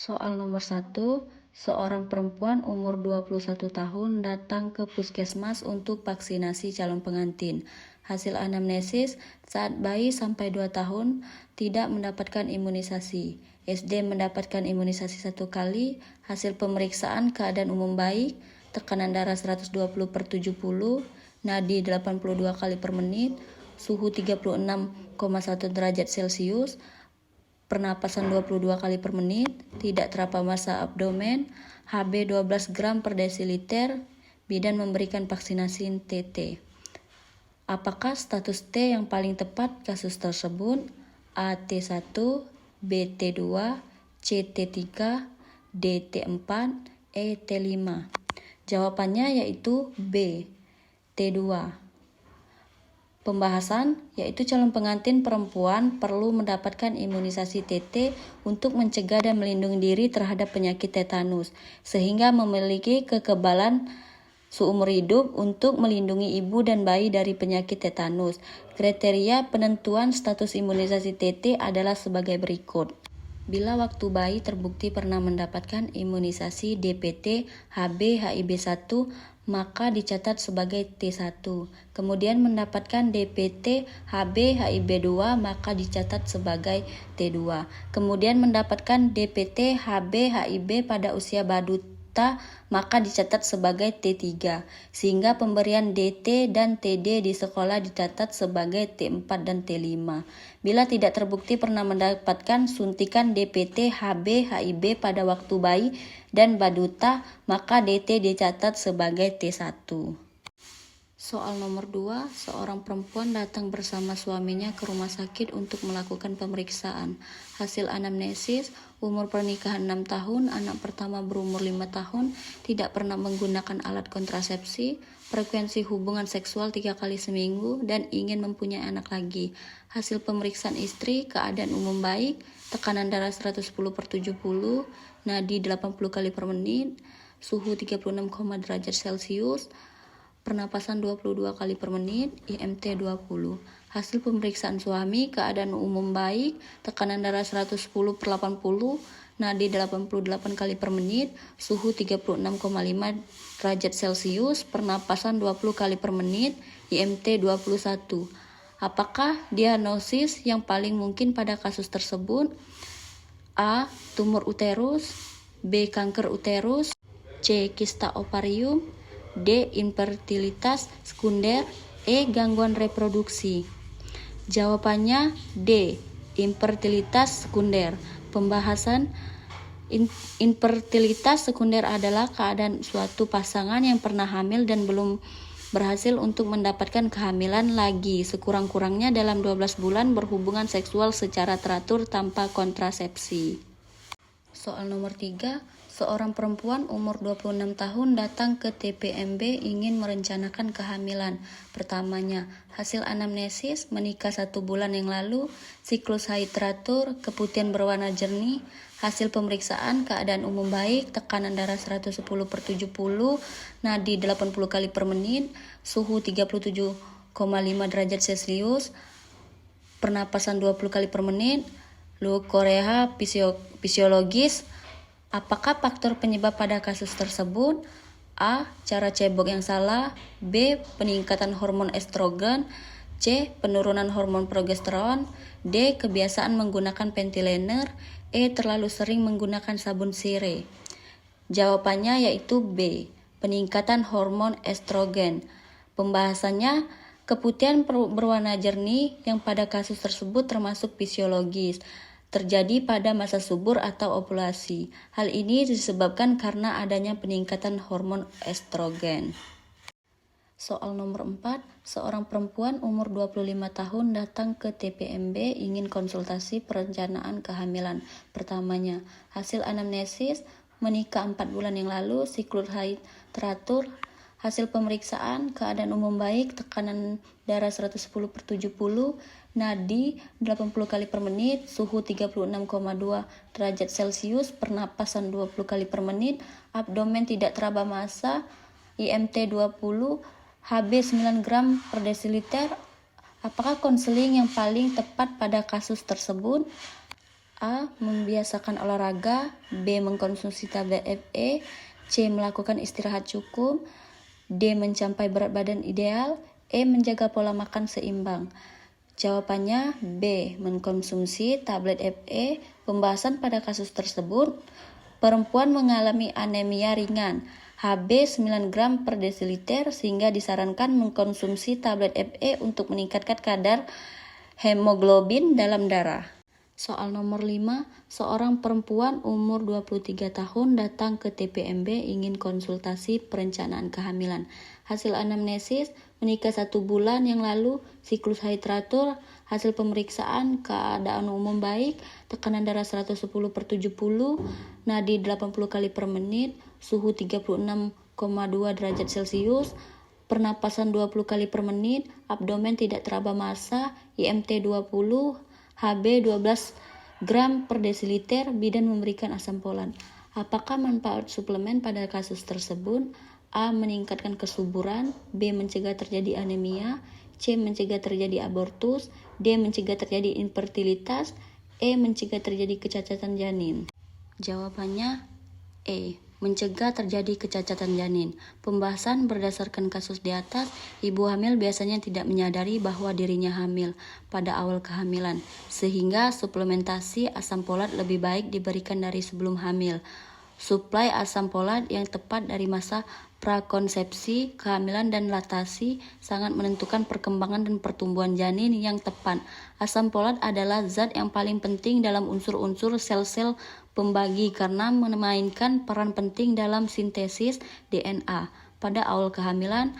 Soal nomor 1, seorang perempuan umur 21 tahun datang ke puskesmas untuk vaksinasi calon pengantin. Hasil anamnesis, saat bayi sampai 2 tahun tidak mendapatkan imunisasi. SD mendapatkan imunisasi 1 kali, hasil pemeriksaan keadaan umum baik, tekanan darah 120/70, nadi 82 kali per menit, suhu 36,1 derajat Celcius, pernapasan 22 kali per menit, tidak terapa massa abdomen, Hb 12 gram per desiliter, bidan memberikan vaksinasi TT. Apakah status T yang paling tepat kasus tersebut? A. T1, B. T2, C. T3, D. T4, E. T5. Jawabannya yaitu B. T2. Pembahasan, yaitu calon pengantin perempuan perlu mendapatkan imunisasi TT untuk mencegah dan melindungi diri terhadap penyakit tetanus, sehingga memiliki kekebalan seumur hidup untuk melindungi ibu dan bayi dari penyakit tetanus. Kriteria penentuan status imunisasi TT adalah sebagai berikut. Bila waktu bayi terbukti pernah mendapatkan imunisasi DPT HB HIB1, maka dicatat sebagai T1. Kemudian mendapatkan DPT HB HIB2, maka dicatat sebagai T2. Kemudian mendapatkan DPT HB HIB pada usia baduta, maka dicatat sebagai T3. Sehingga pemberian DT dan TD di sekolah dicatat sebagai T4 dan T5. Bila tidak terbukti pernah mendapatkan suntikan DPT HB HIB pada waktu bayi dan baduta, maka DT dicatat sebagai T1. Soal nomor 2, seorang perempuan datang bersama suaminya ke rumah sakit untuk melakukan pemeriksaan. Hasil anamnesis, umur pernikahan 6 tahun, anak pertama berumur 5 tahun, tidak pernah menggunakan alat kontrasepsi, frekuensi hubungan seksual 3 kali seminggu, dan ingin mempunyai anak lagi. Hasil pemeriksaan istri, keadaan umum baik, tekanan darah 110/70, nadi 80 kali per menit, suhu 36, derajat Celcius, pernapasan 22 kali per menit, IMT 20. Hasil pemeriksaan suami, keadaan umum baik, tekanan darah 110/80, nadi 88 kali per menit, suhu 36,5 derajat Celcius, pernapasan 20 kali per menit, IMT 21. Apakah diagnosis yang paling mungkin pada kasus tersebut? A. Tumor uterus, B. Kanker uterus, C. Kista ovarium, D. Infertilitas sekunder, E. Gangguan reproduksi. Jawabannya D. Infertilitas sekunder. Pembahasan, infertilitas sekunder adalah keadaan suatu pasangan yang pernah hamil dan belum berhasil untuk mendapatkan kehamilan lagi, sekurang-kurangnya dalam 12 bulan berhubungan seksual secara teratur tanpa kontrasepsi. Soal nomor 3, seorang perempuan umur 26 tahun datang ke TPMB ingin merencanakan kehamilan pertamanya. Hasil anamnesis, menikah 1 bulan yang lalu, siklus haid teratur, keputihan berwarna jernih. Hasil pemeriksaan, keadaan umum baik, tekanan darah 110/70, nadi 80 kali per menit, suhu 37,5 derajat Celcius, pernapasan 20 kali per menit, leukorea fisiologis. Apakah faktor penyebab pada kasus tersebut? A. Cara cebok yang salah, B. Peningkatan hormon estrogen, C. Penurunan hormon progesteron, D. Kebiasaan menggunakan panty liner, E. Terlalu sering menggunakan sabun sirih. Jawabannya yaitu B. Peningkatan hormon estrogen. Pembahasannya, keputihan berwarna jernih yang pada kasus tersebut termasuk fisiologis, terjadi pada masa subur atau ovulasi. Hal ini disebabkan karena adanya peningkatan hormon estrogen. Soal nomor 4, seorang perempuan umur 25 tahun datang ke TPMB ingin konsultasi perencanaan kehamilan pertamanya. Hasil anamnesis, menikah 4 bulan yang lalu, siklus haid teratur. Hasil pemeriksaan, keadaan umum baik, tekanan darah 110/70, nadi 80 kali per menit, suhu 36,2 derajat Celcius, pernapasan 20 kali per menit, abdomen tidak teraba massa, IMT 20, Hb 9 gram per desiliter. Apakah konseling yang paling tepat pada kasus tersebut? A. Membiasakan olahraga. B. Mengkonsumsi tablet Fe. C. Melakukan istirahat cukup. D. Mencapai berat badan ideal. E. Menjaga pola makan seimbang. Jawabannya B. Mengkonsumsi tablet Fe. Pembahasan pada kasus tersebut, perempuan mengalami anemia ringan, Hb 9 gram per desiliter, sehingga disarankan mengkonsumsi tablet Fe untuk meningkatkan kadar hemoglobin dalam darah. Soal nomor 5, seorang perempuan umur 23 tahun datang ke TPMB ingin konsultasi perencanaan kehamilan. Hasil anamnesis, menikah 1 bulan yang lalu, siklus haid teratur, hasil pemeriksaan, keadaan umum baik, tekanan darah 110/70, nadi 80 kali per menit, suhu 36,2 derajat Celcius, pernapasan 20 kali per menit, abdomen tidak teraba massa, IMT 20, Hb 12 gram per desiliter, bidan memberikan asam folat. Apakah manfaat suplemen pada kasus tersebut? A. Meningkatkan kesuburan. B. Mencegah terjadi anemia. C. Mencegah terjadi abortus. D. Mencegah terjadi infertilitas. E. Mencegah terjadi kecacatan janin. Jawabannya E. Mencegah terjadi kecacatan janin. Pembahasan berdasarkan kasus di atas, ibu hamil biasanya tidak menyadari bahwa dirinya hamil pada awal kehamilan, sehingga suplementasi asam folat lebih baik diberikan dari sebelum hamil. Suplai asam folat yang tepat dari masa prakonsepsi, kehamilan, dan laktasi sangat menentukan perkembangan dan pertumbuhan janin yang tepat. Asam folat adalah zat yang paling penting dalam unsur-unsur sel-sel pembagi karena memainkan peran penting dalam sintesis DNA. Pada awal kehamilan,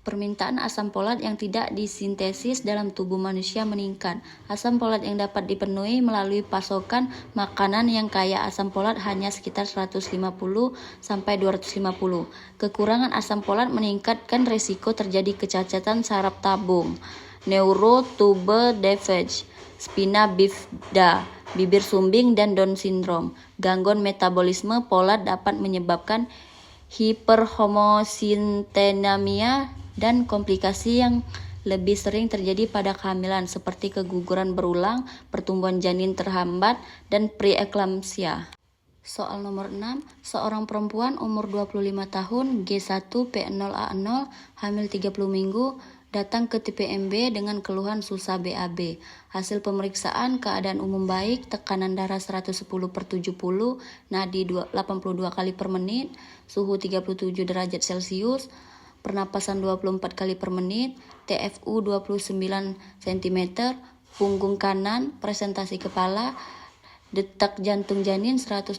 permintaan asam folat yang tidak disintesis dalam tubuh manusia meningkat. Asam folat yang dapat dipenuhi melalui pasokan makanan yang kaya asam folat hanya sekitar 150-250. Kekurangan asam folat meningkatkan risiko terjadi kecacatan saraf tabung, neurotube defect, spina bifida, bibir sumbing, dan Down syndrome. Gangguan metabolisme folat dapat menyebabkan hiperhomosintenemia dan komplikasi yang lebih sering terjadi pada kehamilan seperti keguguran berulang, pertumbuhan janin terhambat, dan preeklamsia. Soal nomor 6, seorang perempuan umur 25 tahun, G1P0A0, hamil 30 minggu, datang ke TPMB dengan keluhan susah BAB. Hasil pemeriksaan, keadaan umum baik, tekanan darah 110/70, nadi 82 kali per menit, suhu 37 derajat Celcius, pernapasan 24 kali per menit, TFU 29 cm, punggung kanan, presentasi kepala, detak jantung janin 128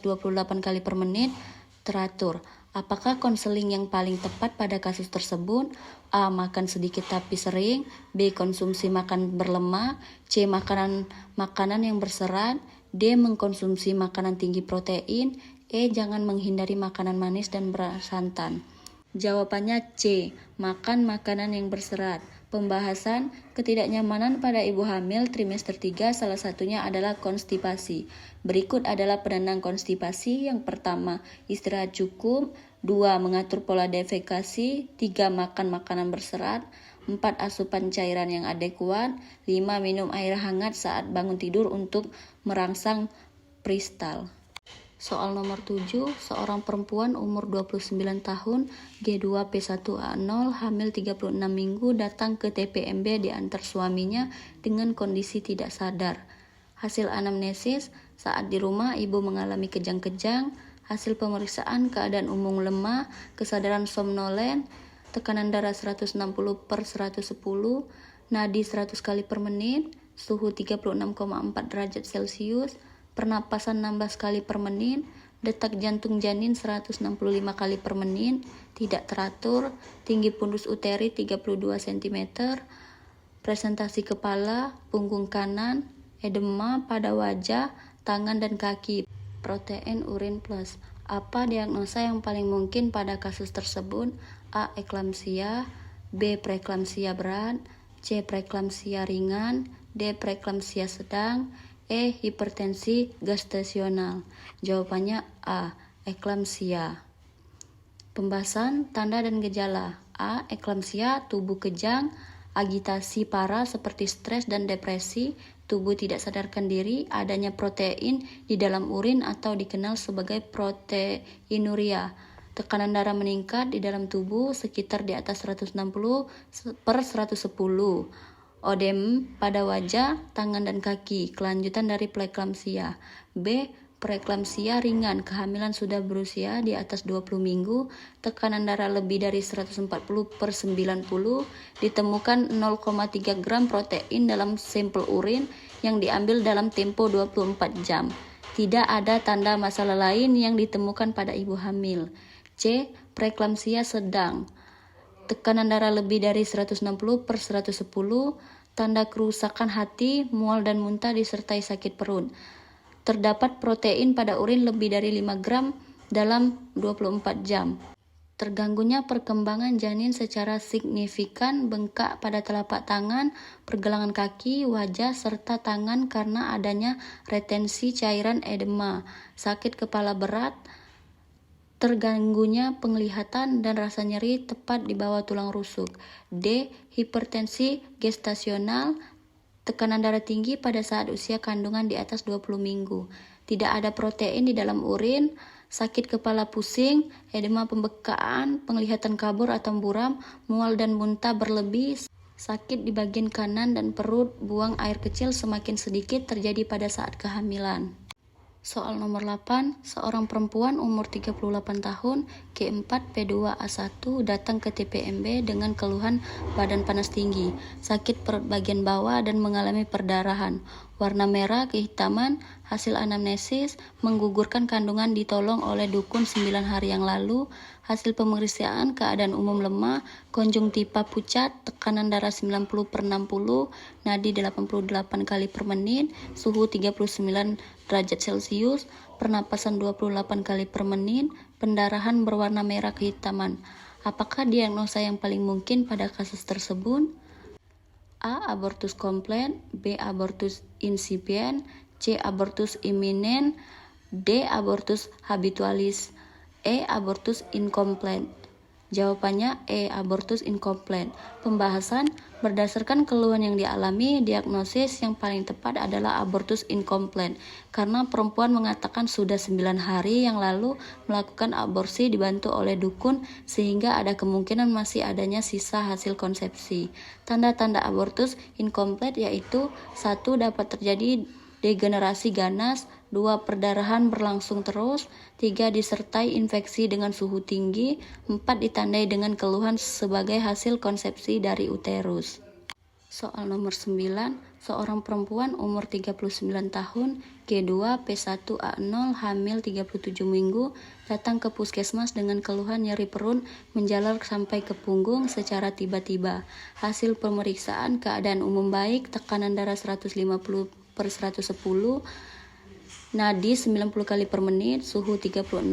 kali per menit, teratur. Apakah konseling yang paling tepat pada kasus tersebut? A. Makan sedikit tapi sering. B. Konsumsi makan berlemak. C. Makanan yang berserat. D. Mengkonsumsi makanan tinggi protein. E. Jangan menghindari makanan manis dan bersantan. Jawabannya C. Makan makanan yang berserat. Pembahasan ketidaknyamanan pada ibu hamil trimester 3 salah satunya adalah konstipasi. Berikut adalah penenang konstipasi. Yang pertama, istirahat cukup. 2. Mengatur pola defekasi. 3. Makan makanan berserat. 4. Asupan cairan yang adekuat. 5. Minum air hangat saat bangun tidur untuk merangsang peristal. Soal nomor 7, seorang perempuan umur 29 tahun, G2P1A0, hamil 36 minggu, datang ke TPMB diantar suaminya dengan kondisi tidak sadar. Hasil anamnesis, saat di rumah ibu mengalami kejang-kejang. Hasil pemeriksaan, keadaan umum lemah, kesadaran somnolen, tekanan darah 160/110, nadi 100 kali per menit, suhu 36,4 derajat Celcius, pernapasan 16 kali per menit, detak jantung janin 165 kali per menit, tidak teratur, tinggi fundus uteri 32 cm, presentasi kepala, punggung kanan, edema pada wajah, tangan dan kaki, protein urin plus. Apa diagnosa yang paling mungkin pada kasus tersebut? A. Eklamsia. B. Preeklamsia berat. C. Preeklamsia ringan. D. Preeklamsia sedang. E. Hipertensi gestasional. Jawabannya A. Eklamsia. Pembahasan tanda dan gejala. A. Eklamsia, tubuh kejang. agitasi parah seperti stres dan depresi, tubuh tidak sadarkan diri, adanya protein di dalam urin atau dikenal sebagai proteinuria. Tekanan darah meningkat di dalam tubuh sekitar di atas 160 per 110. Odem pada wajah, tangan dan kaki, kelanjutan dari preeklamsia. B. Preeklamsia ringan, kehamilan sudah berusia di atas 20 minggu, tekanan darah lebih dari 140 per 90, ditemukan 0,3 gram protein dalam sampel urin yang diambil dalam tempo 24 jam. Tidak ada tanda masalah lain yang ditemukan pada ibu hamil. C. Preeklamsia sedang, tekanan darah lebih dari 160 per 110, tanda kerusakan hati, mual dan muntah disertai sakit perut. Terdapat protein pada urin lebih dari 5 gram dalam 24 jam. Terganggunya perkembangan janin secara signifikan, bengkak pada telapak tangan, pergelangan kaki, wajah, serta tangan karena adanya retensi cairan edema, sakit kepala berat, terganggunya penglihatan dan rasa nyeri tepat di bawah tulang rusuk. D. Hipertensi gestasional, tekanan darah tinggi pada saat usia kandungan di atas 20 minggu. Tidak ada protein di dalam urin, sakit kepala pusing, edema pembekaan, penglihatan kabur atau buram, mual dan muntah berlebih, sakit di bagian kanan dan perut, buang air kecil semakin sedikit terjadi pada saat kehamilan. Soal nomor 8, seorang perempuan umur 38 tahun, G4, P2A1 datang ke TPMB dengan keluhan badan panas tinggi, sakit perut bagian bawah dan mengalami perdarahan. Warna merah kehitaman, hasil anamnesis, menggugurkan kandungan ditolong oleh dukun 9 hari yang lalu, hasil pemeriksaan keadaan umum lemah, konjungtiva pucat, tekanan darah 90 per 60, nadi 88 kali per menit, suhu 39 derajat Celcius, pernapasan 28 kali per menit, pendarahan berwarna merah kehitaman. Apakah diagnosa yang paling mungkin pada kasus tersebut? A. Abortus komplit, B. Abortus insipient, C. Abortus imminent, D. Abortus habitualis, E. Abortus incomplete. Jawabannya E. Abortus incomplete. Pembahasan berdasarkan keluhan yang dialami, diagnosis yang paling tepat adalah abortus incomplete karena perempuan mengatakan sudah 9 hari yang lalu melakukan aborsi dibantu oleh dukun sehingga ada kemungkinan masih adanya sisa hasil konsepsi. Tanda-tanda abortus incomplete yaitu 1. Dapat terjadi degenerasi ganas, 2. Perdarahan berlangsung terus, 3. Disertai infeksi dengan suhu tinggi, 4. Ditandai dengan keluhan sebagai hasil konsepsi dari uterus. Soal nomor 9, seorang perempuan umur 39 tahun, G2, P1A0, hamil 37 minggu, datang ke puskesmas dengan keluhan nyeri perut menjalar sampai ke punggung secara tiba-tiba. Hasil pemeriksaan keadaan umum baik, tekanan darah 150 per 110, nadi 90 kali per menit, suhu 36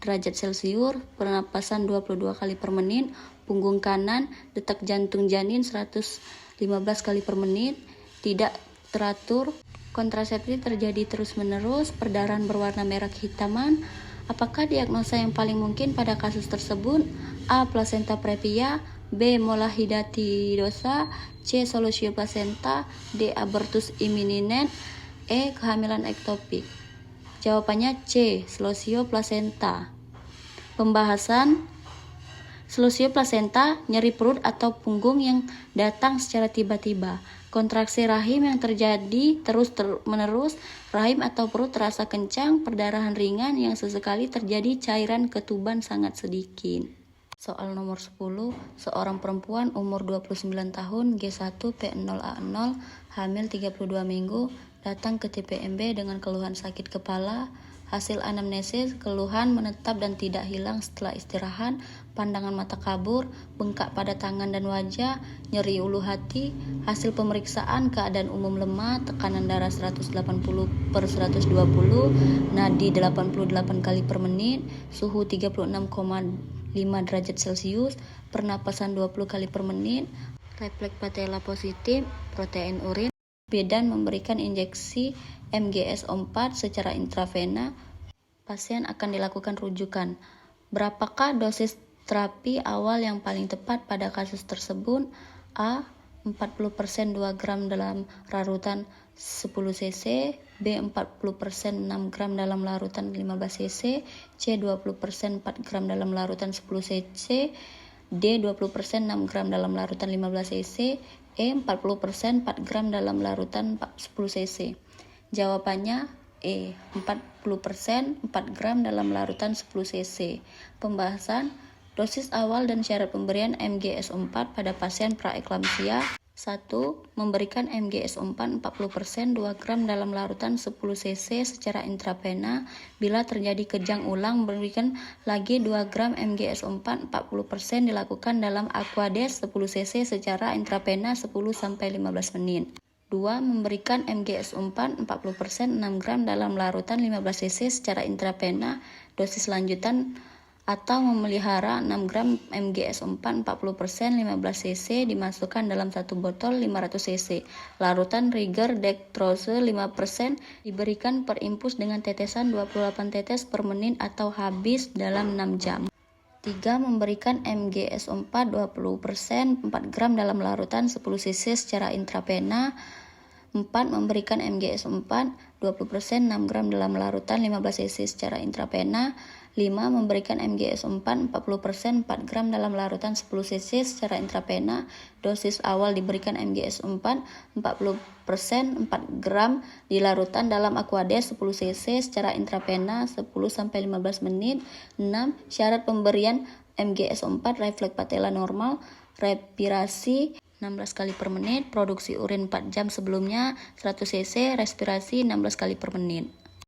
derajat Celcius, pernapasan 22 kali per menit, punggung kanan, detak jantung janin 115 kali per menit, tidak teratur, kontrasepsi terjadi terus-menerus, perdarahan berwarna merah kehitaman. Apakah diagnosa yang paling mungkin pada kasus tersebut? A. Placenta previa, B. Molahidatidosa, C. Solusio placenta, D. Abortus imminent, E. Kehamilan ektopik. Jawabannya C. Solusio placenta. Pembahasan Solusio placenta, nyeri perut atau punggung yang datang secara tiba-tiba. Kontraksi rahim yang terjadi terus-menerus, rahim atau perut terasa kencang, perdarahan ringan yang sesekali terjadi, cairan ketuban sangat sedikit. Soal nomor 10, seorang perempuan umur 29 tahun, G1, P0A0, hamil 32 minggu, datang ke TPMB dengan keluhan sakit kepala. Hasil anamnesis, keluhan menetap dan tidak hilang setelah istirahat, pandangan mata kabur, bengkak pada tangan dan wajah, nyeri ulu hati. Hasil pemeriksaan keadaan umum lemah, tekanan darah 180 per 120, nadi 88 kali per menit, suhu 36,5 derajat Celcius, pernapasan 20 kali per menit, refleks patella positif, protein urin, dan memberikan injeksi MGS-O4 secara intravena. Pasien akan dilakukan rujukan. Berapakah dosis terapi awal yang paling tepat pada kasus tersebut? A. 40% 2 gram dalam larutan 10 cc, B 40% 6 gram dalam larutan 15 cc, C 20% 4 gram dalam larutan 10 cc, D 20% 6 gram dalam larutan 15 cc, E 40% 4 gram dalam larutan 10 cc. Jawabannya E 40% 4 gram dalam larutan 10 cc. Pembahasan dosis awal dan syarat pemberian MGS4 pada pasien praeklamsia. 1. Memberikan MGS4 40% 2 gram dalam larutan 10 cc secara intravena. Bila terjadi kejang ulang, berikan lagi 2 gram MGS4 40% dilakukan dalam Aquades 10 cc secara intravena 10-15 menit. 2. Memberikan MGS4 40% 6 gram dalam larutan 15 cc secara intravena dosis lanjutan, atau memelihara 6 gram MGS4 40% 15 cc dimasukkan dalam 1 botol 500 cc. Larutan Riger dextrose 5% diberikan per infus dengan tetesan 28 tetes per menit atau habis dalam 6 jam. 3. Memberikan MGS4 20% 4 gram dalam larutan 10 cc secara intravena. 4. Memberikan MGS4 20% 6 gram dalam larutan 15 cc secara intravena. 5. Memberikan MGS4 40% 4 gram dalam larutan 10 cc secara intravena. Dosis awal diberikan MGS4 40% 4 gram di larutan dalam Aquades 10 cc secara intravena 10-15 menit. 6. Syarat pemberian MGS4 refleks patella normal, respirasi 16 kali per menit, produksi urin 4 jam sebelumnya 100 cc, respirasi 16 kali per menit.